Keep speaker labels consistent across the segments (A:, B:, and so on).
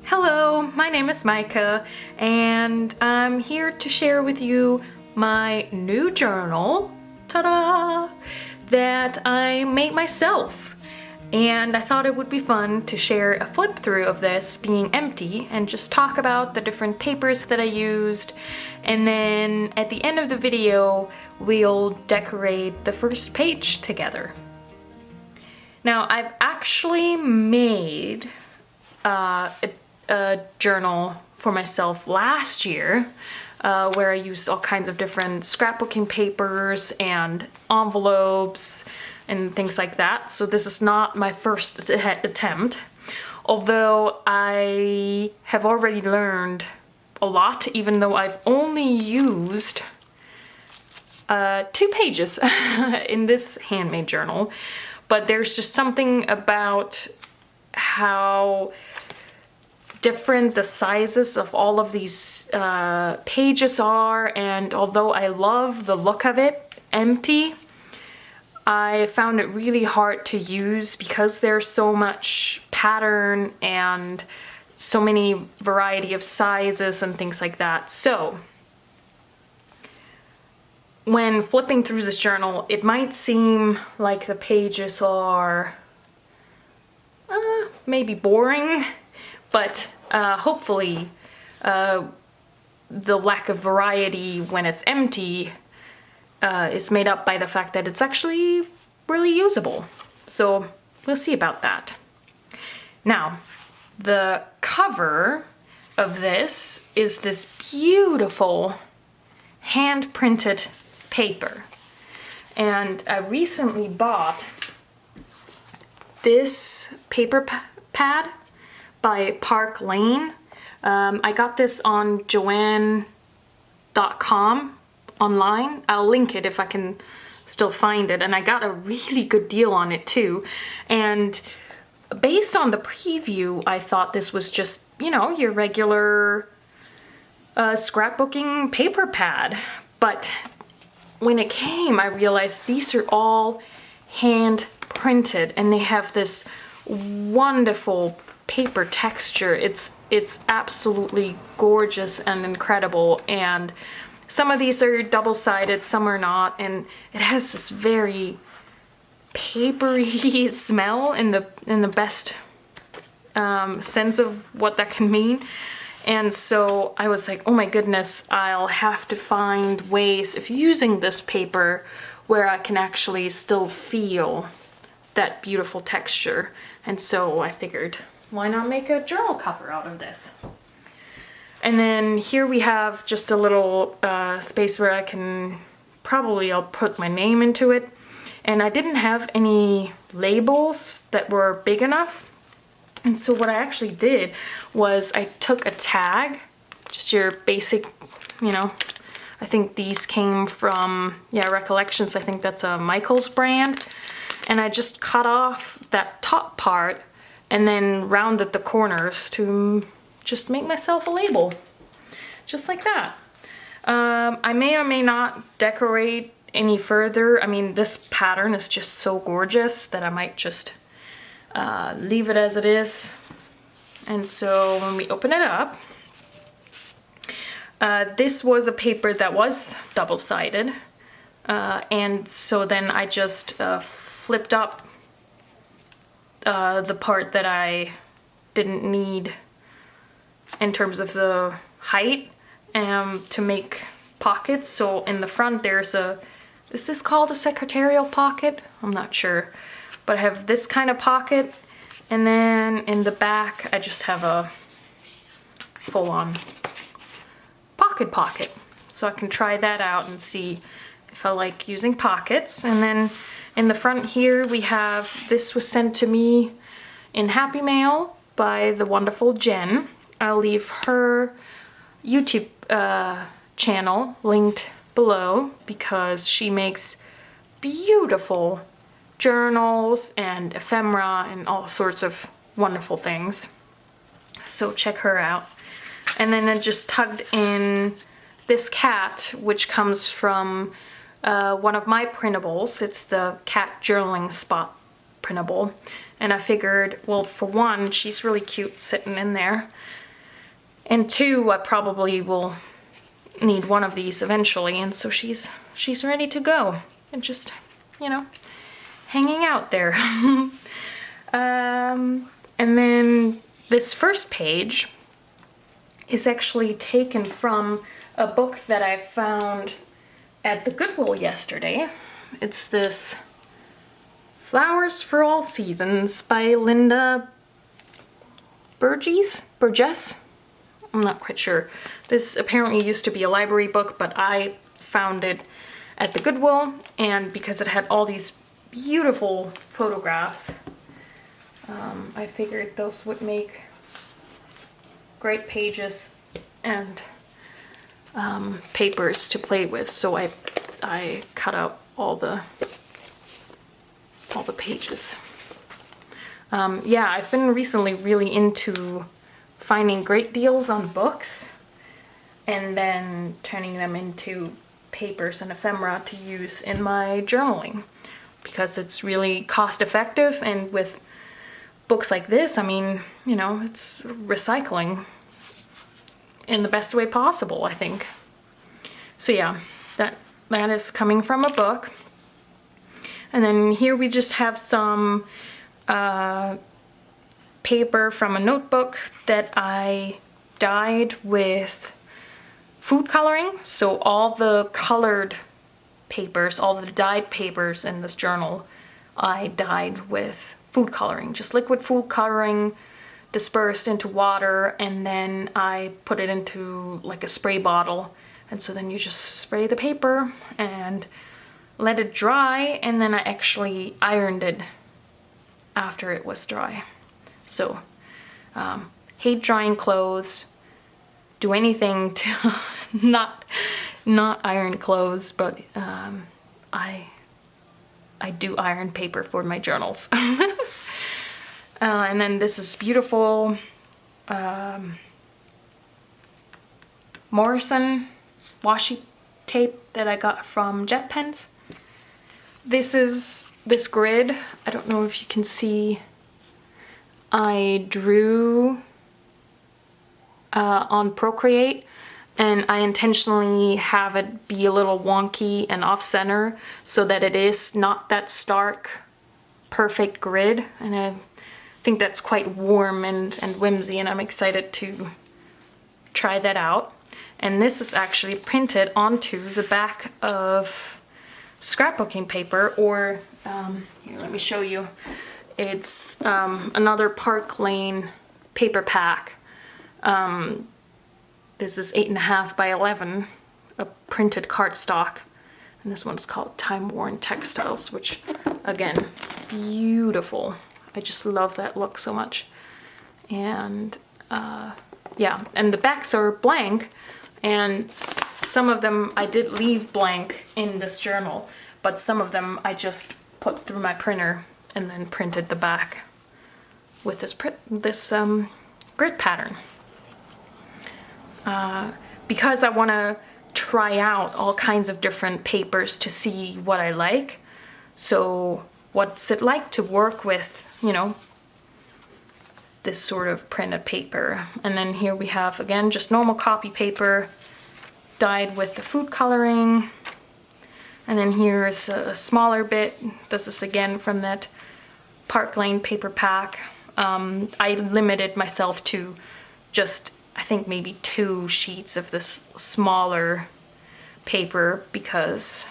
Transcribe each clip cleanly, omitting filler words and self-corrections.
A: Hello, my name is Micah, and I'm here to share with you my new journal, ta-da, that I made myself. And I thought it would be fun to share a flip through of this being empty and just talk about the different papers that I used. And then at the end of the video, we'll decorate the first page together. Now, I've actually made a journal for myself last year where I used all kinds of different scrapbooking papers and envelopes and things like that. So this is not my first attempt, although I have already learned a lot, even though I've only used 2 pages in this handmade journal. But there's just something about how different the sizes of all of these pages are, and although I love the look of it empty, I found it really hard to use because there's so much pattern and so many variety of sizes and things like that. So when flipping through this journal, it might seem like the pages are maybe boring, but hopefully the lack of variety when it's empty is made up by the fact that it's actually really usable. So we'll see about that. Now, the cover of this is this beautiful hand-printed paper. And I recently bought this paper pad by Park Lane. I got this on Joanne.com online. I'll link it if I can still find it, and I got a really good deal on it too. And based on the preview, I thought this was just, you know, your regular scrapbooking paper pad. But when it came, I realized these are all hand printed, and they have this wonderful paper texture. It's absolutely gorgeous and incredible, and some of these are double-sided, some are not, and it has this very papery smell in the best sense of what that can mean. And so I was like, oh my goodness, I'll have to find ways of using this paper where I can actually still feel that beautiful texture. And so I figured, why not make a journal cover out of this? And then here we have just a little space where I can, I'll put my name into it. And I didn't have any labels that were big enough. And so what I actually did was I took a tag, just your basic, you know, I think these came from, Recollections. I think that's a Michael's brand. And I just cut off that top part and then rounded the corners to just make myself a label, just like that. I may or may not decorate any further. I mean, this pattern is just so gorgeous that I might just leave it as it is. And so when we open it up, this was a paper that was double-sided, and so then I just flipped up the part that I didn't need in terms of the height to make pockets. So in the front there's is this called a secretarial pocket? I'm not sure. But I have this kind of pocket, and then in the back I just have a full-on pocket. So I can try that out and see if I like using pockets. And then in the front here we have, this was sent to me in Happy Mail by the wonderful Jen. I'll leave her YouTube channel linked below because she makes beautiful journals and ephemera and all sorts of wonderful things. So check her out. And then I just tugged in this cat, which comes from one of my printables. It's the cat journaling spot printable. And I figured, well, for one, she's really cute sitting in there. And two, I probably will need one of these eventually, and so she's ready to go. And just, you know, hanging out there. And then this first page is actually taken from a book that I found at the Goodwill yesterday. It's this Flowers for All Seasons by Linda Burgess? I'm not quite sure. This apparently used to be a library book, but I found it at the Goodwill, and because it had all these beautiful photographs, I figured those would make great pages and papers to play with. So I cut out all the pages. Yeah, I've been recently really into finding great deals on books and then turning them into papers and ephemera to use in my journaling, because it's really cost effective, and with books like this, I mean, you know, it's recycling in the best way possible, I think. So yeah, that is coming from a book. And then here we just have some paper from a notebook that I dyed with food coloring. So all the colored papers, all the dyed papers in this journal, I dyed with food coloring, just liquid food coloring dispersed into water, and then I put it into like a spray bottle. And so then you just spray the paper and let it dry, and then I actually ironed it after it was dry. So, hate drying clothes, do anything to not iron clothes, but I do iron paper for my journals. And then this is beautiful Morrison washi tape that I got from Jet Pens. This is this grid. I don't know if you can see. I drew on Procreate, and I intentionally have it be a little wonky and off-center so that it is not that stark, perfect grid. And I think that's quite warm and whimsy, and I'm excited to try that out. And this is actually printed onto the back of scrapbooking paper, or here, let me show you. It's another Park Lane paper pack. This is 8.5 by 11, a printed cardstock, and this one's called Timeworn Textiles, which, again, beautiful. I just love that look so much. And yeah, and the backs are blank, and some of them I did leave blank in this journal, but some of them I just put through my printer and then printed the back with this grid pattern. Because I want to try out all kinds of different papers to see what I like. So what's it like to work with, you know, this sort of printed paper. And then here we have, again, just normal copy paper dyed with the food coloring. And then here's a smaller bit. This is again from that Park Lane paper pack. I limited myself to just, I think, maybe 2 sheets of this smaller paper because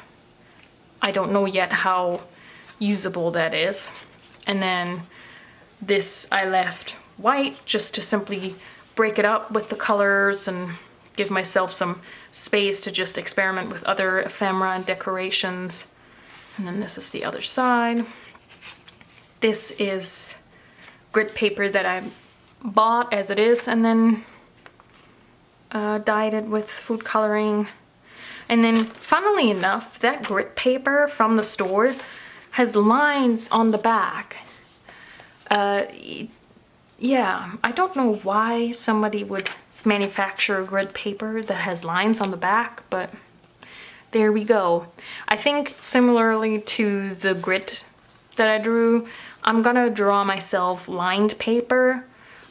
A: I don't know yet how usable that is. And then this I left white just to simply break it up with the colors and give myself some space to just experiment with other ephemera and decorations. And then this is the other side. This is grid paper that I bought as it is and then dyed it with food coloring. And then, funnily enough, that grid paper from the store has lines on the back. Yeah, I don't know why somebody would manufacture grid paper that has lines on the back, but there we go. I think similarly to the grid that I drew, I'm gonna draw myself lined paper,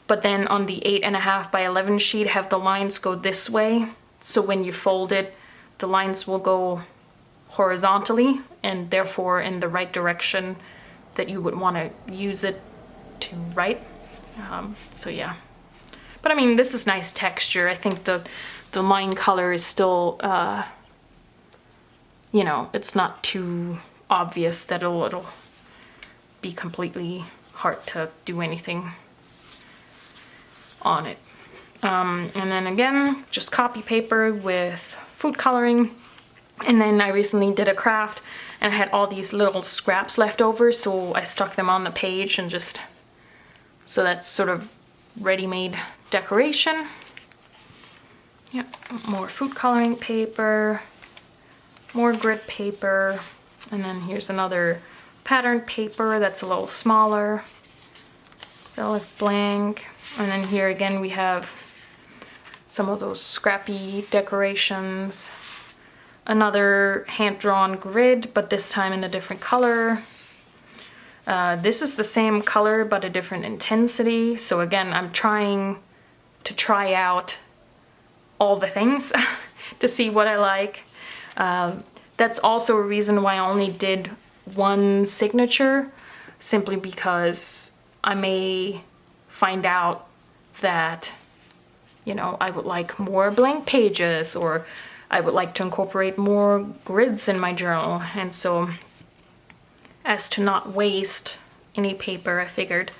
A: but then on the 8.5 by 11 sheet have the lines go this way. So when you fold it, the lines will go horizontally and therefore in the right direction that you would want to use it to write. So yeah. But I mean, this is nice texture. I think the line color is still, you know, it's not too obvious that it'll be completely hard to do anything on it. And then again, just copy paper with food coloring. And then I recently did a craft and I had all these little scraps left over, so I stuck them on the page and just, so that's sort of ready-made decoration. Yep, more food coloring paper, more grid paper, and then here's another pattern paper that's a little smaller, velvet blank, and then here again we have some of those scrappy decorations, another hand-drawn grid, but this time in a different color. This is the same color but a different intensity, so again I'm trying to try out all the things to see what I like. That's also a reason why I only did one signature, simply because I may find out that, you know, I would like more blank pages, or I would like to incorporate more grids in my journal. And so, as to not waste any paper, I figured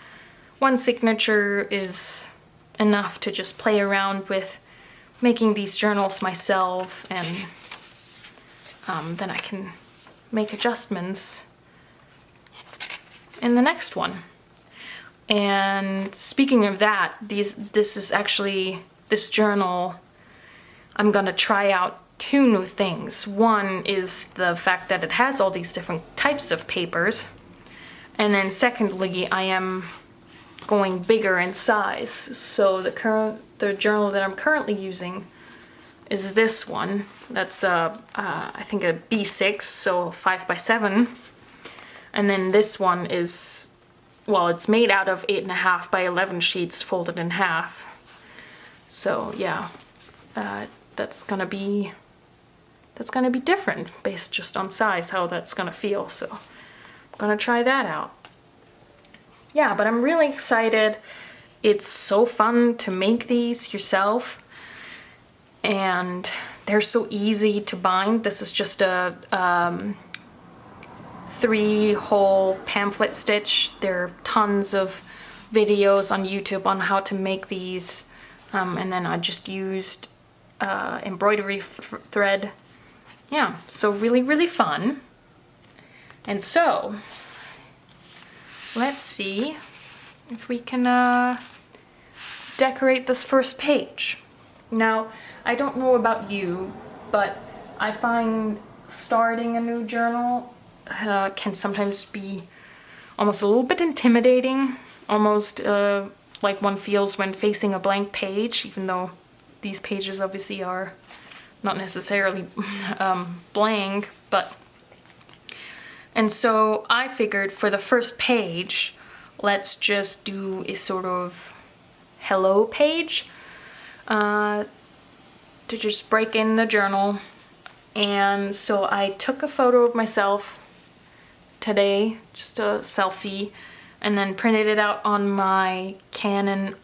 A: one signature is enough to just play around with making these journals myself, and then I can make adjustments in the next one. And speaking of that, this journal, I'm gonna try out two new things. One is the fact that it has all these different types of papers, and then secondly, I am going bigger in size. So the journal that I'm currently using is this one. That's I think a B6, so 5 by 7. And then this one is, well, it's made out of 8.5 by 11 sheets folded in half. So yeah, that's gonna be different based just on size, how that's gonna feel. So I'm gonna try that out. Yeah, but I'm really excited. It's so fun to make these yourself, and they're so easy to bind. This is just a 3-hole pamphlet stitch. There are tons of videos on YouTube on how to make these, and then I just used embroidery thread. Yeah, so really, really fun. And so, let's see if we can decorate this first page. Now, I don't know about you, but I find starting a new journal can sometimes be almost a little bit intimidating, almost like one feels when facing a blank page, even though these pages obviously are not necessarily blank, but... And so I figured for the first page, let's just do a sort of hello page to just break in the journal. And so I took a photo of myself today, just a selfie, and then printed it out on my Canon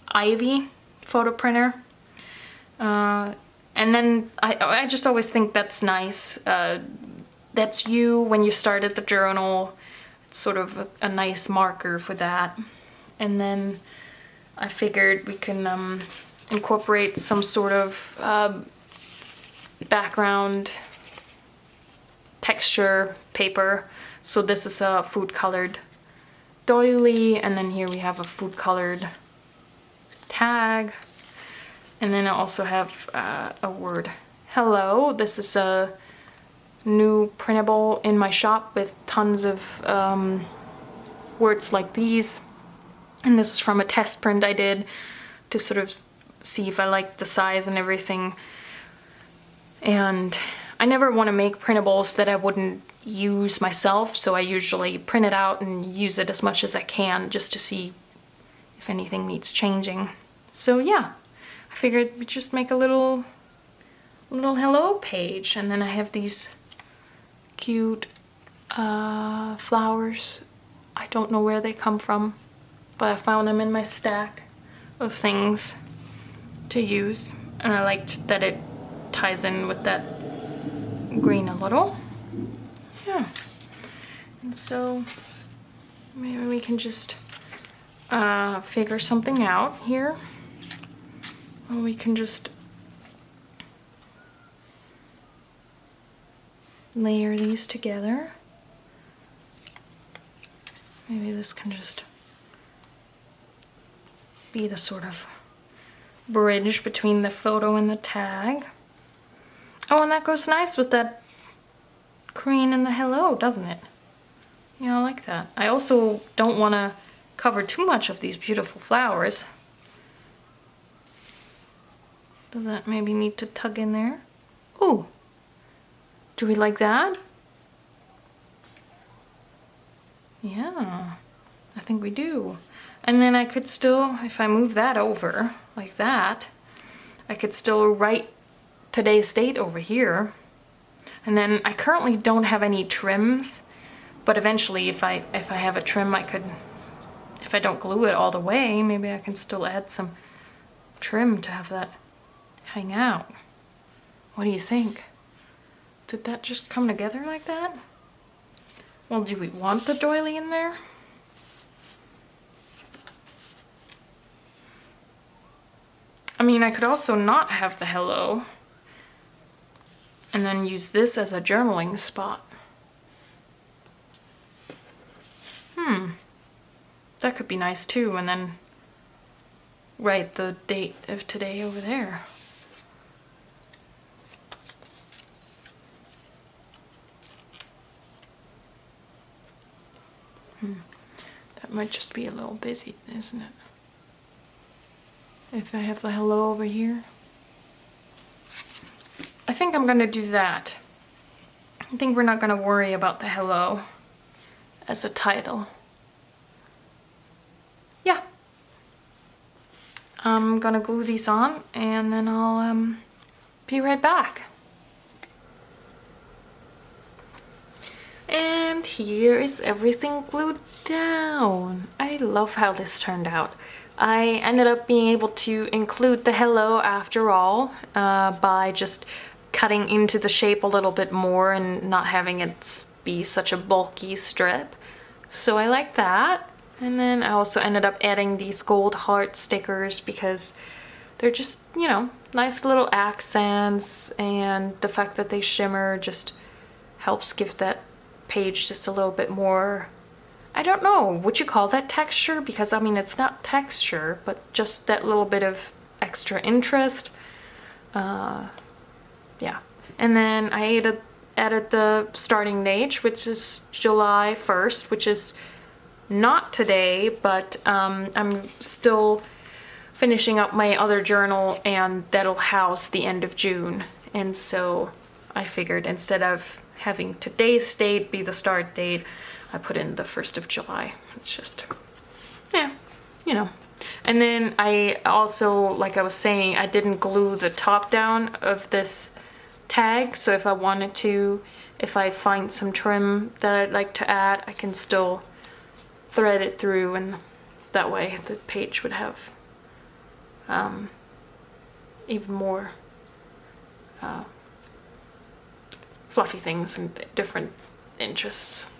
A: Ivy photo printer. And then I just always think that's nice. That's you when you started the journal. It's sort of a nice marker for that. And then I figured we can incorporate some sort of background texture paper. So this is a food colored doily, and then here we have a food colored tag. And then I also have a word hello. This is a new printable in my shop with tons of words like these. And this is from a test print I did to sort of see if I liked the size and everything. And I never want to make printables that I wouldn't use myself, so I usually print it out and use it as much as I can just to see if anything needs changing. So yeah, I figured we'd just make a little hello page, and then I have these cute flowers. I don't know where they come from, but I found them in my stack of things to use, and I liked that it ties in with that green a little. Yeah, and so maybe we can just figure something out here. Or we can just layer these together. Maybe this can just be the sort of bridge between the photo and the tag. Oh, and that goes nice with that green and the hello, doesn't it? Yeah, I like that. I also don't want to cover too much of these beautiful flowers. Does that maybe need to tug in there? Ooh, do we like that? Yeah, I think we do. And then I could still, if I move that over like that, I could still write today's date over here. And then I currently don't have any trims, but eventually if I have a trim, I could, if I don't glue it all the way, maybe I can still add some trim to have that hang out. What do you think? Did that just come together like that? Well, do we want the doily in there? I mean, I could also not have the hello and then use this as a journaling spot. That could be nice too, and then write the date of today over there. That might just be a little busy, isn't it? If I have the hello over here. I think I'm gonna do that. I think we're not gonna worry about the hello as a title. Yeah. I'm gonna glue these on and then I'll be right back. And here is everything glued down. I love how this turned out. I ended up being able to include the hello after all by just cutting into the shape a little bit more and not having it be such a bulky strip. So I like that. And then I also ended up adding these gold heart stickers because they're just, you know, nice little accents, and the fact that they shimmer just helps give that page just a little bit more, I don't know, would you call that texture? Because I mean, it's not texture, but just that little bit of extra interest. Yeah. And then I added the starting date, which is July 1st, which is not today, but I'm still finishing up my other journal, and that'll house the end of June. And so I figured instead of having today's date be the start date, I put in the 1st of July. It's just, yeah, you know. And then I also, like I was saying, I didn't glue the top down of this tag, so if I wanted to, if I find some trim that I'd like to add, I can still thread it through, and that way the page would have even more fluffy things and different interests.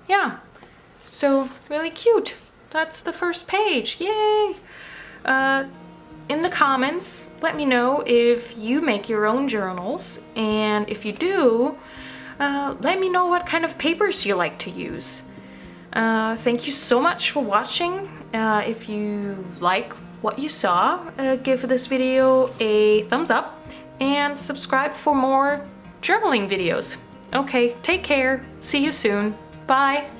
A: Yeah, so really cute. That's the first page, yay! In the comments, let me know if you make your own journals, and if you do, let me know what kind of papers you like to use. Thank you so much for watching. If you like what you saw, give this video a thumbs up and subscribe for more journaling videos. Okay, take care. See you soon. Bye.